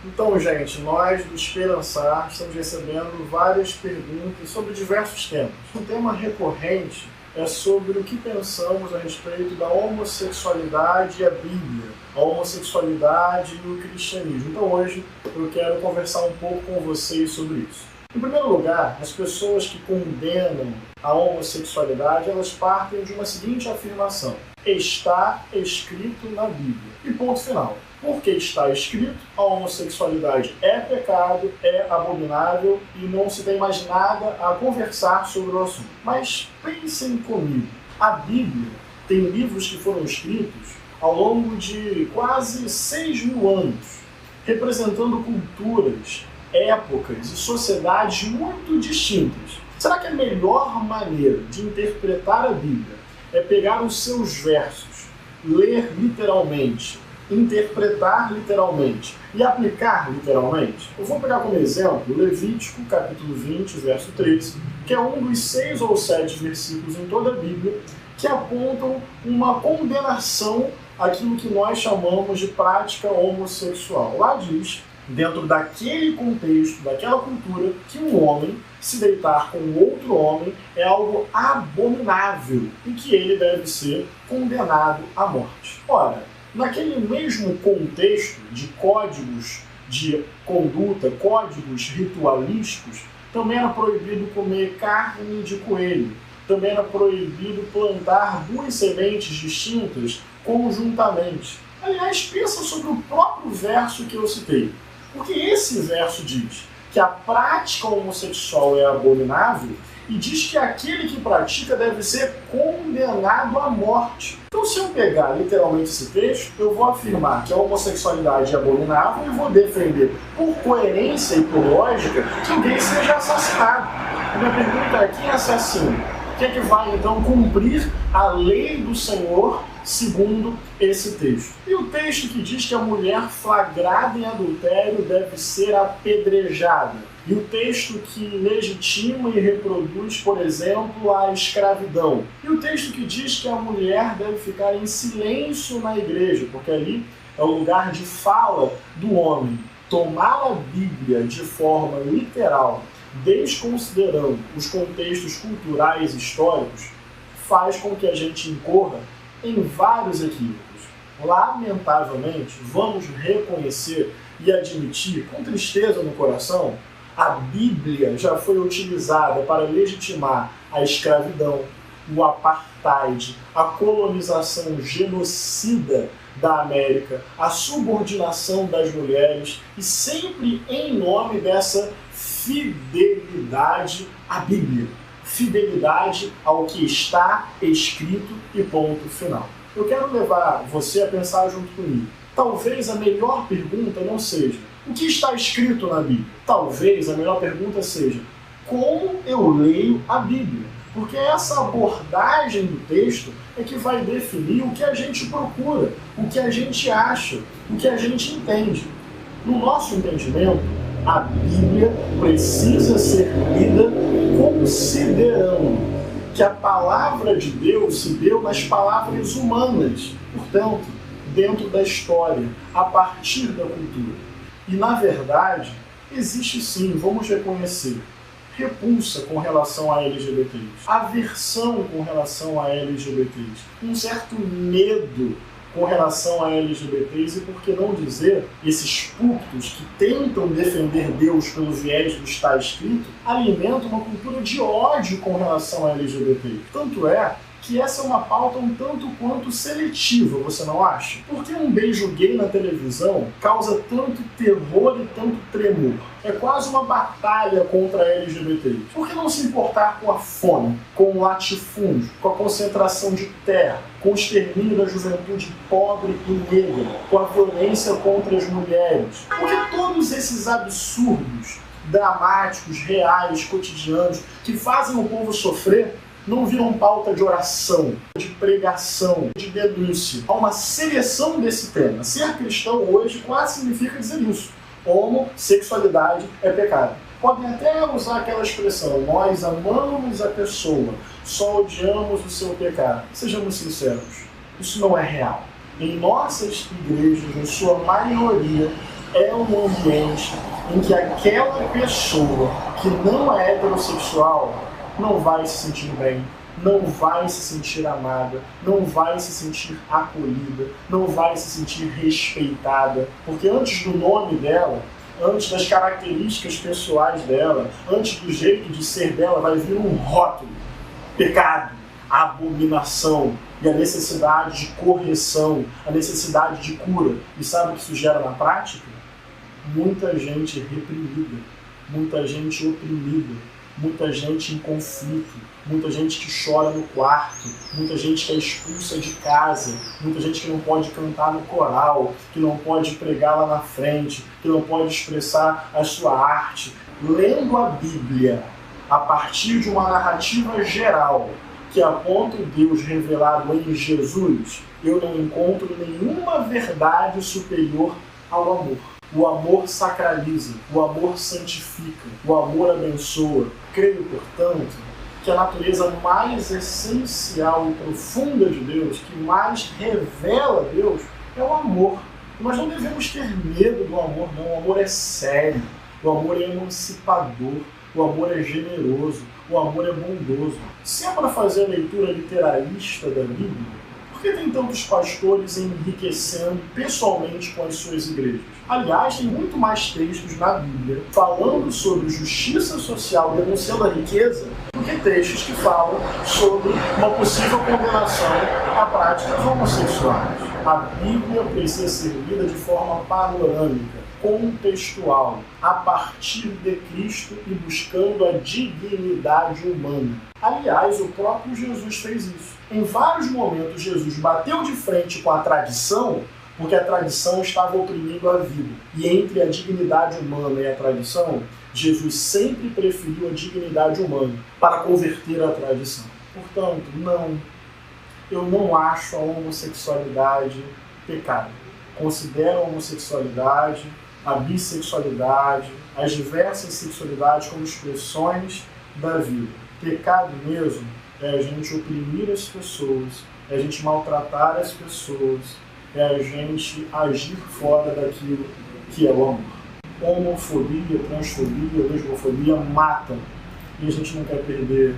Então, gente, nós do Esperançar estamos recebendo várias perguntas sobre diversos temas. Um tema recorrente é sobre o que pensamos a respeito da homossexualidade e a Bíblia, a homossexualidade e o cristianismo. Então, hoje eu quero conversar um pouco com vocês sobre isso. Em primeiro lugar, as pessoas que condenam a homossexualidade, elas partem de uma seguinte afirmação: está escrito na Bíblia. E ponto final. Porque está escrito, a homossexualidade é pecado, é abominável e não se tem mais nada a conversar sobre o assunto. Mas pensem comigo, a Bíblia tem livros que foram escritos ao longo de quase 6.000 anos, representando culturas, épocas e sociedades muito distintas. Será que a melhor maneira de interpretar a Bíblia é pegar os seus versos, ler literalmente, interpretar literalmente e aplicar literalmente? Eu vou pegar como exemplo Levítico, capítulo 20, verso 13, que é um dos 6 ou 7 versículos em toda a Bíblia que apontam uma condenação àquilo que nós chamamos de prática homossexual. Lá diz, dentro daquele contexto, daquela cultura, que um homem se deitar com outro homem é algo abominável e que ele deve ser condenado à morte. Ora, naquele mesmo contexto de códigos de conduta, códigos ritualísticos, também era proibido comer carne de coelho, também era proibido plantar 2 sementes distintas conjuntamente. Aliás, pensa sobre o próprio verso que eu citei. Porque esse verso diz que a prática homossexual é abominável e diz que aquele que pratica deve ser condenado à morte. Então, se eu pegar literalmente esse texto, eu vou afirmar que a homossexualidade é abominável e vou defender, por coerência e por lógica, que alguém seja assassinado. A minha pergunta é: quem é assassino? Quem é que vai, então, cumprir a lei do Senhor segundo esse texto? E o texto que diz que a mulher flagrada em adultério deve ser apedrejada. E o texto que legitima e reproduz, por exemplo, a escravidão. E o texto que diz que a mulher deve ficar em silêncio na igreja, porque ali é o lugar de fala do homem. Tomar a Bíblia de forma literal, desconsiderando os contextos culturais e históricos, faz com que a gente incorra em vários equívocos. Lamentavelmente, vamos reconhecer e admitir, com tristeza no coração, a Bíblia já foi utilizada para legitimar a escravidão, o apartheid, a colonização genocida da América, a subordinação das mulheres, e sempre em nome dessa fidelidade à Bíblia, fidelidade ao que está escrito e ponto final. Eu quero levar você a pensar junto comigo. Talvez a melhor pergunta não seja o que está escrito na Bíblia. Talvez a melhor pergunta seja como eu leio a Bíblia. Porque essa abordagem do texto é que vai definir o que a gente procura, o que a gente acha, o que a gente entende. No nosso entendimento, a Bíblia precisa ser lida considerando que a palavra de Deus se deu nas palavras humanas, portanto, dentro da história, a partir da cultura. E, na verdade, existe sim, vamos reconhecer, repulsa com relação a LGBTs, aversão com relação a LGBTs, um certo medo com relação a LGBTs e, por que não dizer, esses púlpitos que tentam defender Deus pelo viés do está escrito, alimentam uma cultura de ódio com relação a LGBTs. Tanto é que essa é uma pauta um tanto quanto seletiva, você não acha? Por que um beijo gay na televisão causa tanto terror e tanto tremor? É quase uma batalha contra a LGBT. Por que não se importar com a fome, com o latifúndio, com a concentração de terra, com o extermínio da juventude pobre e negra, com a violência contra as mulheres? Por que todos esses absurdos, dramáticos, reais, cotidianos, que fazem o povo sofrer, não viram pauta de oração, de pregação, de denúncia? Há uma seleção desse tema. Ser cristão hoje quase significa dizer isso. Homossexualidade é pecado. Podem até usar aquela expressão: nós amamos a pessoa, só odiamos o seu pecado. Sejamos sinceros, isso não é real. Em nossas igrejas, em sua maioria, é um ambiente em que aquela pessoa que não é heterossexual não vai se sentir bem, não vai se sentir amada, não vai se sentir acolhida, não vai se sentir respeitada, porque antes do nome dela, antes das características pessoais dela, antes do jeito de ser dela, vai vir um rótulo: pecado, abominação, e a necessidade de correção, a necessidade de cura. E sabe o que isso gera na prática? Muita gente reprimida, muita gente oprimida, muita gente em conflito, muita gente que chora no quarto, muita gente que é expulsa de casa, muita gente que não pode cantar no coral, que não pode pregar lá na frente, que não pode expressar a sua arte. Lendo a Bíblia a partir de uma narrativa geral que aponta o Deus revelado em Jesus, eu não encontro nenhuma verdade superior ao amor. O amor sacraliza, o amor santifica, o amor abençoa. Creio, portanto, que a natureza mais essencial e profunda de Deus, que mais revela Deus, é o amor. Nós não devemos ter medo do amor, não. O amor é sério, o amor é emancipador, o amor é generoso, o amor é bondoso. Se é para fazer a leitura literalista da Bíblia, por que tem tantos pastores enriquecendo pessoalmente com as suas igrejas? Aliás, tem muito mais textos na Bíblia falando sobre justiça social e denunciando a riqueza do que textos que falam sobre uma possível condenação a práticas homossexuais. A Bíblia precisa ser lida de forma panorâmica, contextual, a partir de Cristo e buscando a dignidade humana. Aliás, o próprio Jesus fez isso. Em vários momentos, Jesus bateu de frente com a tradição, porque a tradição estava oprimindo a vida. E entre a dignidade humana e a tradição, Jesus sempre preferiu a dignidade humana para converter a tradição. Portanto, eu não acho a homossexualidade pecado. Considero a homossexualidade, a bissexualidade, as diversas sexualidades como expressões da vida. Pecado mesmo é a gente oprimir as pessoas, é a gente maltratar as pessoas, é a gente agir fora daquilo que é o amor. Homofobia, transfobia, lesbofobia matam. E a gente não quer perder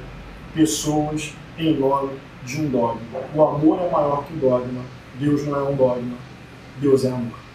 pessoas em nome de um dogma. O amor é maior que o dogma. Deus não é um dogma. Deus é amor.